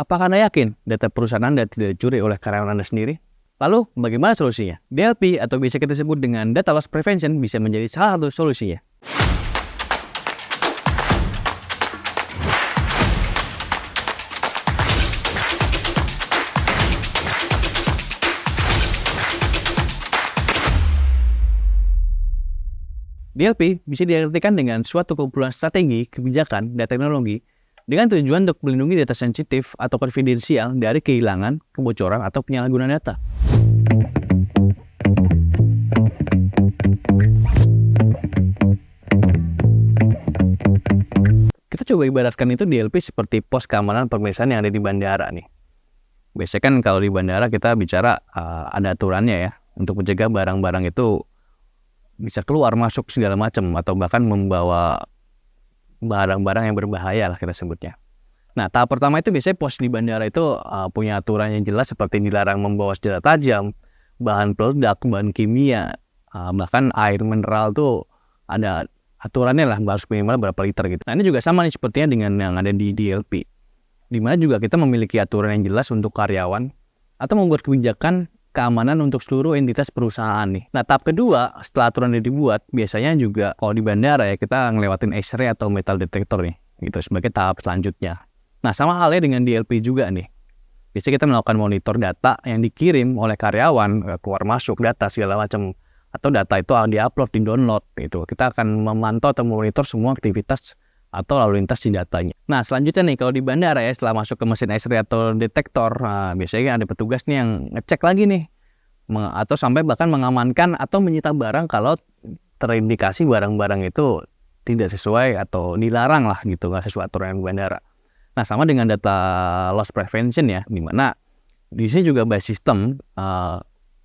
Apakah Anda yakin data perusahaan Anda tidak dicuri oleh karyawan Anda sendiri? Lalu, bagaimana solusinya? DLP atau biasa kita sebut dengan Data Loss Prevention bisa menjadi salah satu solusinya. DLP bisa diartikan dengan suatu kumpulan strategi, kebijakan, dan teknologi dengan tujuan untuk melindungi data sensitif atau konfidensial dari kehilangan, kebocoran, atau penyalahgunaan data. Kita coba ibaratkan itu DLP seperti pos keamanan pemeriksaan yang ada di bandara nih. Biasanya kan kalau di bandara kita bicara ada aturannya ya, untuk mencegah barang-barang itu bisa keluar masuk segala macam atau bahkan membawa barang-barang yang berbahaya lah kita sebutnya. Nah, tahap pertama itu biasanya pos di bandara itu punya aturan yang jelas seperti dilarang membawa senjata tajam, bahan peledak, bahan kimia, bahkan air mineral tuh ada aturannya lah, harus minimal berapa liter gitu. Nah, ini juga sama nih sepertinya dengan yang ada di DLP, di mana juga kita memiliki aturan yang jelas untuk karyawan atau membuat kebijakan keamanan untuk seluruh entitas perusahaan nih. Nah, tahap kedua setelah aturan ini dibuat, biasanya juga kalau di bandara ya kita ngelewatin X-ray atau metal detector nih, gitu sebagai tahap selanjutnya. Nah, sama halnya dengan DLP juga nih. Biasanya kita melakukan monitor data yang dikirim oleh karyawan, keluar masuk data segala macam, atau data itu di-upload, di-download gitu. Kita akan memantau atau memonitor semua aktivitas atau lalu lintas di datanya. Nah, selanjutnya nih kalau di bandara ya setelah masuk ke mesin X-ray atau detektor, biasanya ada petugas nih yang ngecek lagi nih atau sampai bahkan mengamankan atau menyita barang kalau terindikasi barang-barang itu tidak sesuai atau dilarang lah gitu, nggak sesuai aturan bandara. Nah, sama dengan data loss prevention ya, di mana di sini juga by system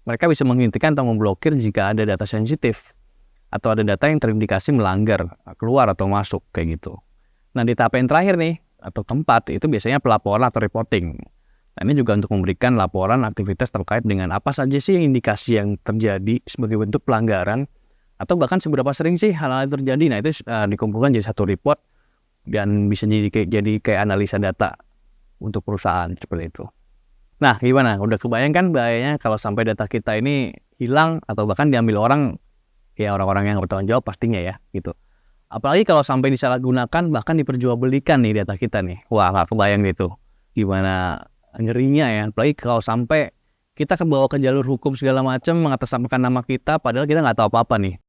mereka bisa menghentikan atau memblokir jika ada data sensitif atau ada data yang terindikasi melanggar, keluar atau masuk kayak gitu. Nah, di tahap yang terakhir nih atau keempat itu biasanya pelaporan atau reporting. Nah, ini juga untuk memberikan laporan aktivitas terkait dengan apa saja sih indikasi yang terjadi sebagai bentuk pelanggaran atau bahkan seberapa sering sih hal-hal terjadi. Nah, itu dikumpulkan jadi satu report dan bisa jadi kayak analisa data untuk perusahaan seperti itu. Nah, gimana? Udah kebayangkan bahayanya kalau sampai data kita ini hilang atau bahkan diambil orang, ya orang-orang yang bertanggung jawab pastinya ya gitu. Apalagi kalau sampai disalahgunakan bahkan diperjualbelikan nih data kita nih. Wah, nggak kebayang gitu gimana ngerinya ya. Apalagi kalau sampai kita kebawa ke jalur hukum segala macam, mengatasnamakan nama kita padahal kita nggak tahu apa-apa nih.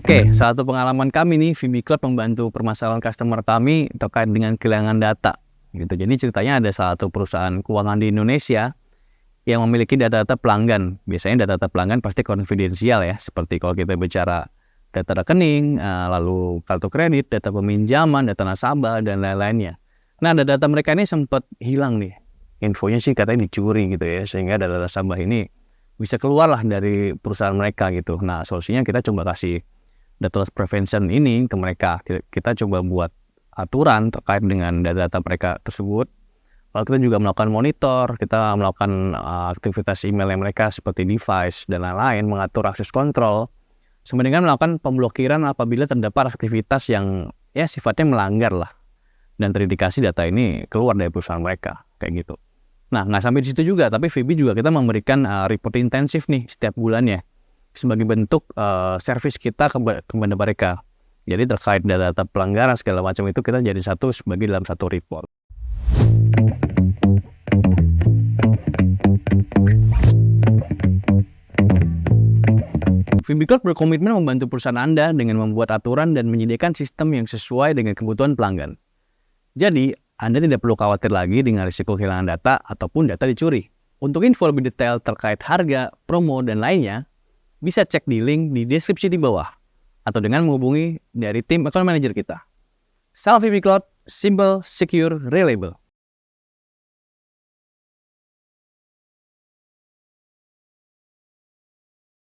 Oke, salah satu pengalaman kami nih, VB Cloud membantu permasalahan customer kami terkait dengan kehilangan data. Gitu. Jadi ceritanya ada salah satu perusahaan keuangan di Indonesia yang memiliki data-data pelanggan. Biasanya data-data pelanggan pasti konfidensial ya, seperti kalau kita bicara data rekening, lalu kartu kredit, data peminjaman, data nasabah, dan lain-lainnya. Nah, data mereka ini sempat hilang nih. Infonya sih katanya dicuri gitu ya, sehingga data nasabah ini bisa keluar lah dari perusahaan mereka gitu. Nah, solusinya kita coba kasih data loss prevention ini ke mereka. Kita coba buat aturan terkait dengan data-data mereka tersebut. Lalu kita juga melakukan monitor, kita melakukan aktivitas email yang mereka seperti device dan lain-lain, mengatur akses kontrol, sama dengan melakukan pemblokiran apabila terdapat aktivitas yang ya sifatnya melanggar lah dan terindikasi data ini keluar dari perusahaan mereka kayak gitu. Nah, nggak sampai di situ juga, tapi VB juga kita memberikan report intensif nih setiap bulannya sebagai bentuk service kita kepada mereka. Jadi terkait data-data pelanggaran segala macam itu kita jadi sebagai dalam satu report. VB Cloud berkomitmen membantu perusahaan Anda dengan membuat aturan dan menyediakan sistem yang sesuai dengan kebutuhan pelanggan. Jadi, Anda tidak perlu khawatir lagi dengan risiko kehilangan data ataupun data dicuri. Untuk info lebih detail terkait harga, promo, dan lainnya, bisa cek di link di deskripsi di bawah atau dengan menghubungi dari tim account manager kita. Salam VB Cloud, simple, secure, reliable.